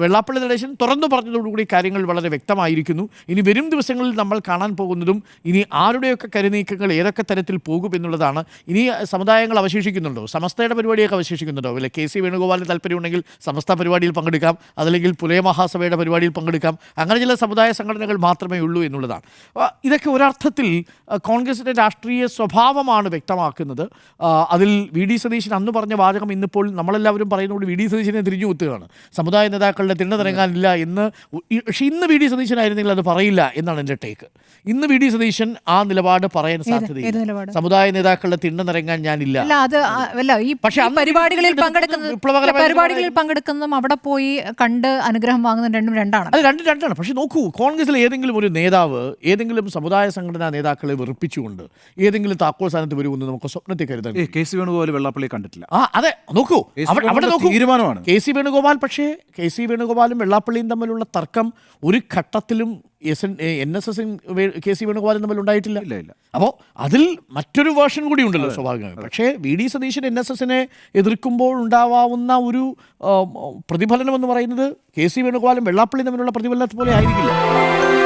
വെള്ളാപ്പള്ളി നടേശൻ തുറന്നു പറഞ്ഞതോടുകൂടി കാര്യങ്ങൾ വളരെ വ്യക്തമായിരിക്കുന്നു. ഇനി വരും ദിവസങ്ങളിൽ നമ്മൾ കാണാൻ പോകുന്നതും ഇനി ആരുടെയൊക്കെ കരുനീക്കങ്ങൾ ഏതൊക്കെ തരത്തിൽ പോകും എന്നുള്ളതാണ്. ഇനി സമുദായങ്ങൾ അവശേഷിക്കുന്നുണ്ടോ? സമസ്തയുടെ പരിപാടിയൊക്കെ അവശേഷിക്കുന്നുണ്ടോ? അല്ലെ കെ സി വേണുഗോപാലിന് താല്പര്യമുണ്ടെങ്കിൽ സമസ്ത പരിപാടിയിൽ പങ്കെടുക്കാം, അതല്ലെങ്കിൽ പുലയ മഹാസഭയുടെ പരിപാടിയിൽ പങ്കെടുക്കാം. അങ്ങനെ ചില സമുദായ സംഘടനകൾ മാത്രമേ ഉള്ളൂ എന്നുള്ളതാണ്. ഇതൊക്കെ ഒരർത്ഥത്തിൽ കോൺഗ്രസിൻ്റെ രാഷ്ട്രീയ സ്വഭാവമാണ് വ്യക്തമാക്കുന്നത്. അതിൽ വി ഡി സതീശൻ അന്ന് പറഞ്ഞ വാചകം ഇന്നിപ്പോൾ നമ്മളെല്ലാവരും പറയുന്നതുകൊണ്ട് വി ഡി സതീശനെ തിരിഞ്ഞു കുത്തുകയാണ്. സമുദായ നേതാക്കളുടെ തിണ്ണനിറങ്ങാനില്ല എന്ന്. പക്ഷേ ഇന്ന് വി ഡി സതീശനായിരുന്നെങ്കിൽ അത് പറയില്ല എന്നാണ് എൻ്റെ ടേക്ക്. ഇന്ന് വി ഡി സതീശൻ ആ നിലപാട് പറയാൻ സാധ്യതയില്ല. സമുദായ നേതാക്കളുടെ തിണ്ണനിറങ്ങാൻ ഞാനില്ല. പക്ഷേ പരിപാടികളിൽ പങ്കെടുക്കുന്നതും അവിടെ പോയി കണ്ട് അനുഗ്രഹം വാങ്ങുന്ന രണ്ടാണ്. അത് രണ്ടാണ്. പക്ഷെ നോക്കൂ, കോൺഗ്രസിലെ ഏതെങ്കിലും ഒരു നേതാവ് ഏതെങ്കിലും സമുദായ സംഘടനാ നേതാക്കളെ വെറുപ്പിച്ചുകൊണ്ട് ഏതെങ്കിലും താക്കോൽ സ്ഥാനത്ത് വരുമെന്ന് നമുക്ക് സ്വപ്നത്തിൽ കരുതാൻ. കെ സി വേണുഗോപാൽ വെള്ളാപ്പള്ളി കണ്ടിട്ടില്ല. അതെ, നോക്കൂ, അവിടെ നോക്കൂ, തീരുമാനമാണ് കെ സി വേണുഗോപാൽ. പക്ഷേ കെ സി വേണുഗോപാലും വെള്ളാപ്പള്ളിയും തമ്മിലുള്ള തർക്കം ഒരു ഘട്ടത്തിലും NSS കെ സി വേണുഗോപാലും തമ്മിൽ ഉണ്ടായിട്ടില്ല. അപ്പോൾ അതിൽ മറ്റൊരു വേർഷൻ കൂടി ഉണ്ടല്ലോ സ്വാഭാവികമായി. പക്ഷേ വി ഡി സതീശൻ NSSനെ എതിർക്കുമ്പോൾ ഉണ്ടാവാവുന്ന ഒരു പ്രതിഫലനം എന്ന് പറയുന്നത് കെ സി വേണുഗോപാലും വെള്ളാപ്പള്ളിയും തമ്മിലുള്ള പ്രതിഫലനത്തെ പോലെ ആയിരിക്കില്ല.